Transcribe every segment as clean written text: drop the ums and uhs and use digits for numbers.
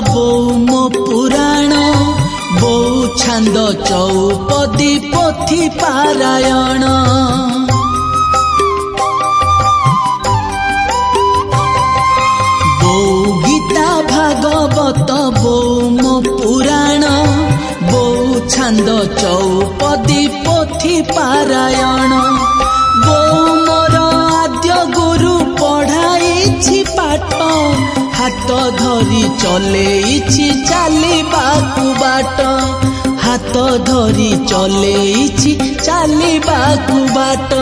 बोऊ मो पुराण बोऊ छांद चौपदी पोथी पारायण बोऊ गीता भागवत बोऊ मो पुराण बोऊ छांद चौपदी पोथी पारायण बोऊ मोर आद्य गुरु पढ़ाई पाठ हाथ धरी चलेइछि चालिबाकु बाट हाथ धरी चलेइछि चालिबाकु बाट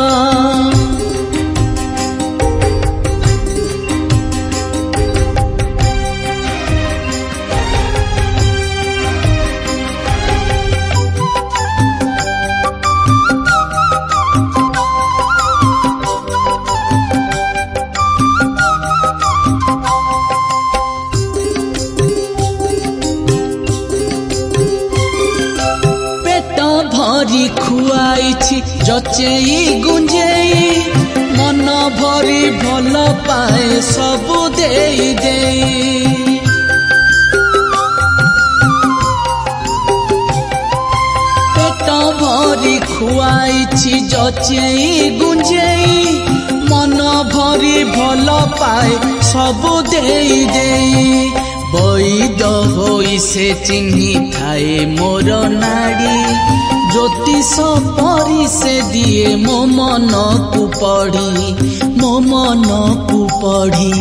भरी खुआइछि जचेई गुंजेई मन भरी भल पाए सबु देई देई पेट भरी खुआइछि जचेई गुंजेई मन भरी भल पाए सबु देई देई बैद होई से चिन्ही थाए मोर नाड़ी ज्योतिष परी से दिए मो मन को पढ़ी मो मन को पढ़ी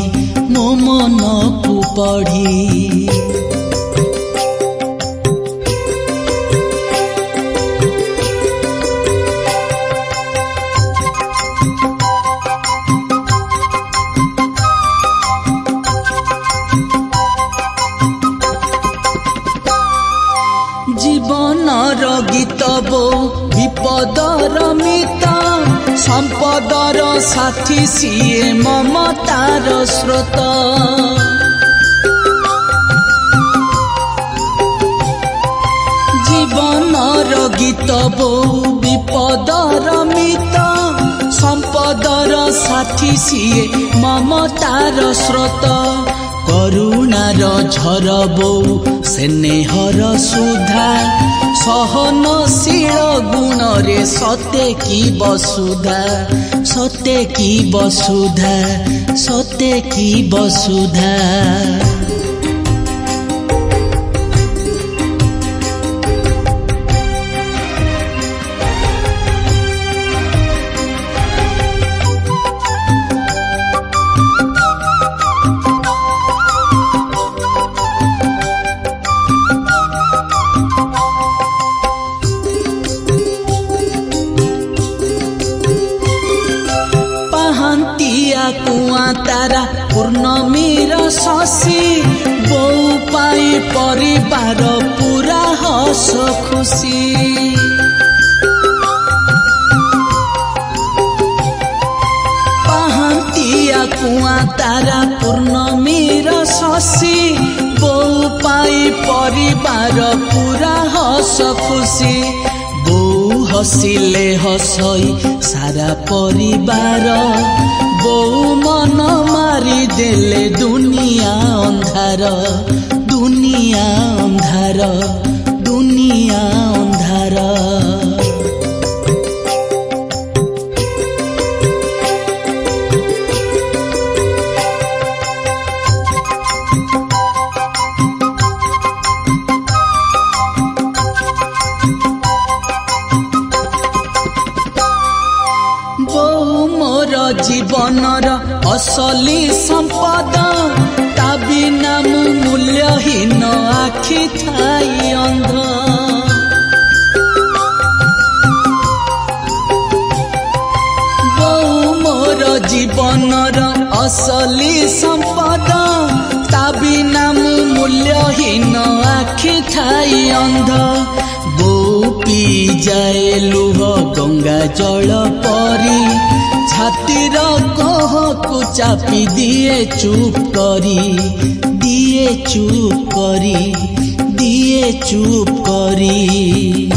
मो मन को पढ़ी जीवनर गीत बो विपदर मित संपदर साथी सिए ममतार स्रोत जीवनर गीत बो विपदर मित संपदर साथी सिए ममतार स्रोत करुणार झर बोऊ स्नेहर सुधा सहनशील गुण रे सत्य की वसुधा सत्य की वसुधा सत्य की वसुधा कुआ तारा पूर्णमीर शशि बोऊ पाई परिवार पूरा हस खुशी पहांतिया कुआ तारा पूर्णमीर शशि बोऊ पाई परिवार पूरा हस खुशी बोऊ हसिले हसई सारा परिवार बोऊ मन मारी देले दुनिया अंधार दुनिया अंधार दुनिया अंधार जीवनर असली संपद ता बिना मूल्यहीन आखि थाई अंध बोऊ मोर जीवनर असली संपद ता बिना मूल्यहीन आखि थाई अंध बोऊ पी जाए लुह गंगा जल परी छातीर कह को चापी दिए चुप करी दिए चुप करी दिए चुप करी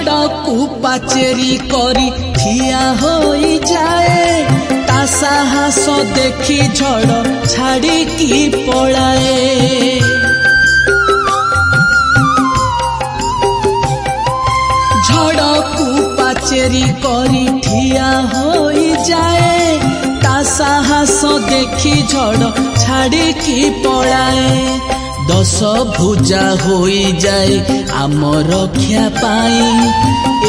ଝଡ଼କୁ ପାଚେରି କରି ଠିଆ ହୋଇଯାଏ ତା ସାହସ ଦେଖି ଝଡ଼ ଛାଡ଼ିକି ପଳାଏ। ଝଡ଼କୁ ପାଚେରି କରି ଠିଆ ହୋଇଯାଏ ତା ସାହସ ଦେଖି ଝଡ଼ ଛାଡ଼ିକି ପଳାଏ। 10 ଭୁଜା ହୋଇଯାଏ ଆମ ରକ୍ଷା ପାଇଁ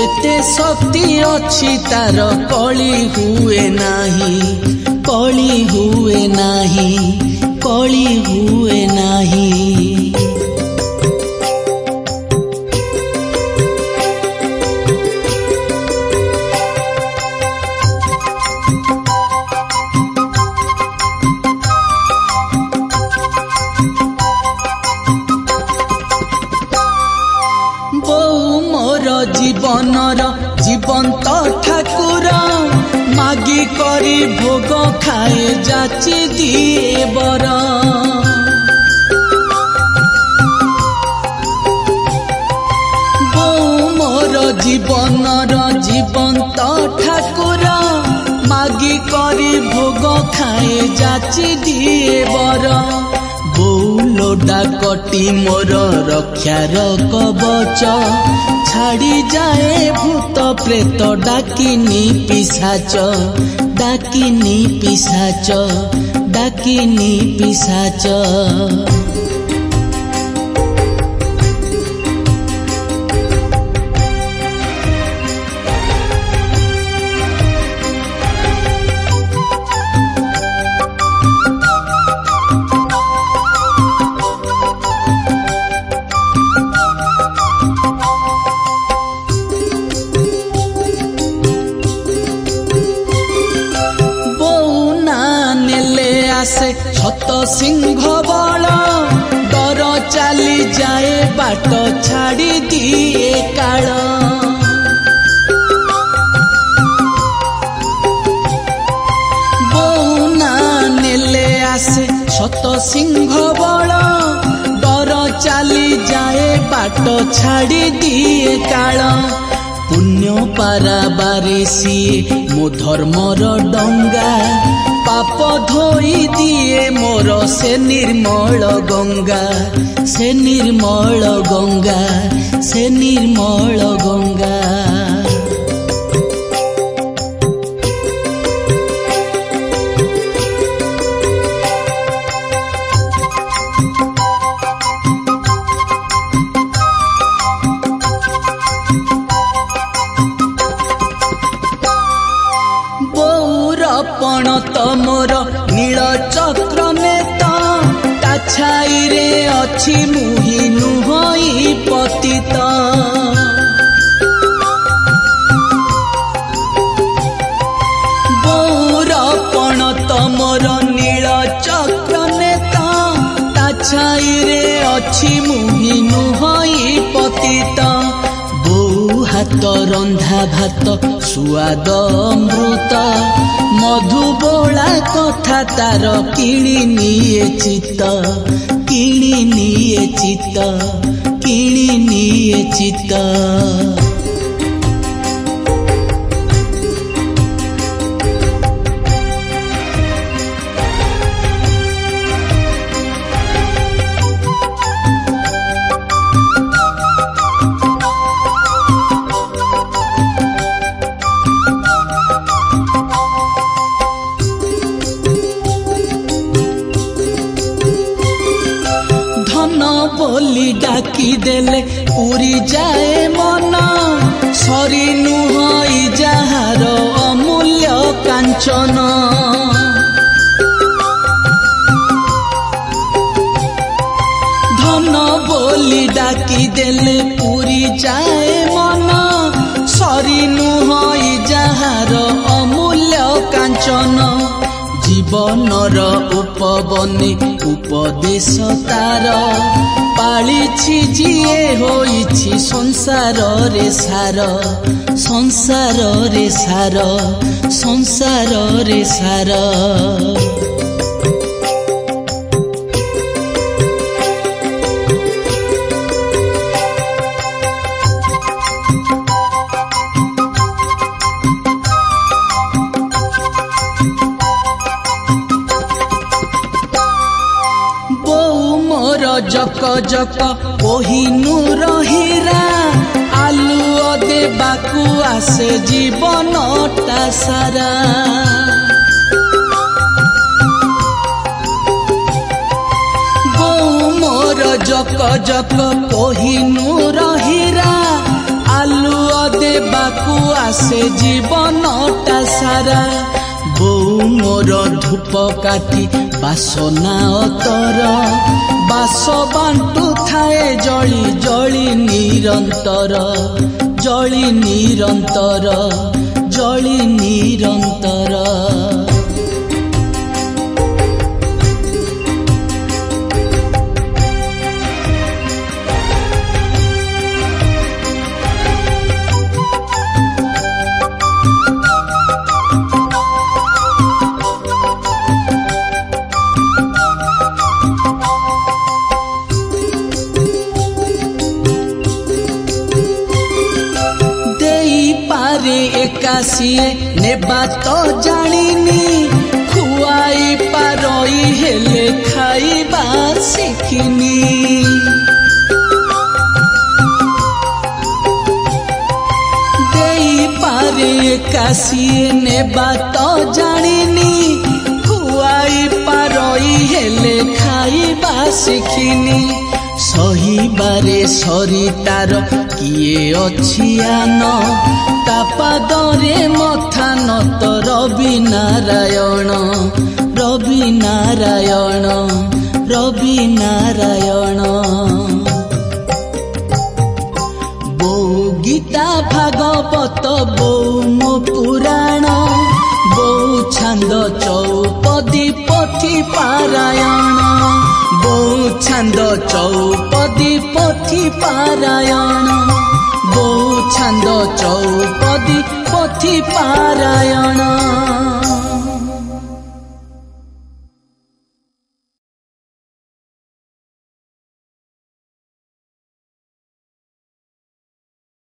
ଏତେ ଶକ୍ତି ଅଛି ତାର କଳି ହୁଏ ନାହିଁ କଳି ହୁଏ ନାହିଁ କଳି ହୁଏ ନାହିଁ। জীবনর জীবন্ত ঠাকুর মাগি করি ভোগ খায়ে যাচি দিয়ে বর। বৌ মোর জীবনর জীবন্ত ঠাকুর মাগি করি ভোগ খায়ে যাচি দিয়ে বর। বৌলো ডাকটি মোর রক্ষার কবচ ছাড়ি যায় ভূত প্রেত ডাকিনি পিশাচ ডাকিনি পিশাচ ডাকিনি পিশাচ। से छत सिंह बल डर चली जाए बाट छाड़ी दिए काल। बौना नेले आसे छत सिंह बल डर चली जाए बाट छाड़ी दिए काल। पुण्य पाराबारे सिए मो धर्मर डंगा पाप धोई दिए मोर से निर्मल गंगा से निर्मल गंगा से निर्मल गंगा। बौरपण तमोर नील चक्र में ता छाई रे अच्छी मुही नुहई पतित। बौरपण तमोर नील चक्र में ता छाई रे अच्छी मुही नुहई पतित। हाथ रंधा भात सुआद अमृत मधुबोला कथा तार किणी निये चित्त किणी निये चित्त किणी निये चित्त। बोली डाकी देले पूरी जाए मन सरी नुहई जहार अमूल्य कांचन। धन बोली डाकी देले पूरी जाए मन सरी नुहई जहार अमूल्य कांचन। जीवनर उपबनी उपदेश तार पालिछि जिए होइछि संसार रे सार संसार रे सार संसार रे सार। ଜକ କୋହିନୂର ହୀରା ଆଲୁଅ ଦେବାକୁ ଆସେ ଜୀବନଟା ସାରା। ବୋଉ ମୋର ଜକ ଜକ କୋହିନୂର ହୀରା ଆଲୁଅ ଦେବାକୁ ଆସେ ଜୀବନଟା ସାରା। ବୋଉ ମୋର ଧୂପ କାଠି ବାସନା ଅତର ବାସ ବାଣ୍ଟୁ ଥାଏ ଜଳି ଜଳି ନିରନ୍ତର ଜଳି ନିରନ୍ତର ଜଳି ନିରନ୍ତର। ଏକାସିଏ ନେବା ତ ଜାଣିନି ଖୁଆଇ ପାରଇ ହେଲେ ଖାଇବା ଶିଖିନି। ଦେଇପାରେ ଏକାସିଏ ନେବା ତ ଜାଣିନି ଖୁଆଇ ପାରଇ ହେଲେ ଖାଇବା ଶିଖିନି। ସହିବାରେ ସରିତାର କିଏ ଅଛି ଆନ ତା ପାଦରେ ମଥା ନତ ରବି ନାରାୟଣ ରବି ନାରାୟଣ ରବି ନାରାୟଣ। ବୋଉ ଗୀତା ଭାଗବତ ବୋଉ ମୋ ପୁରାଣ ବୋଉ ଛାନ୍ଦ ଚୌପଦୀ ପୋଥି ପାରାୟଣ ବୋଉ ଛାନ୍ଦ ଚୌପଦୀ ପୋଥି ପାରାୟଣ ବୋଉ ଛାନ୍ଦ ଚୌପଦୀ ପୋଥି ପାରାୟଣ।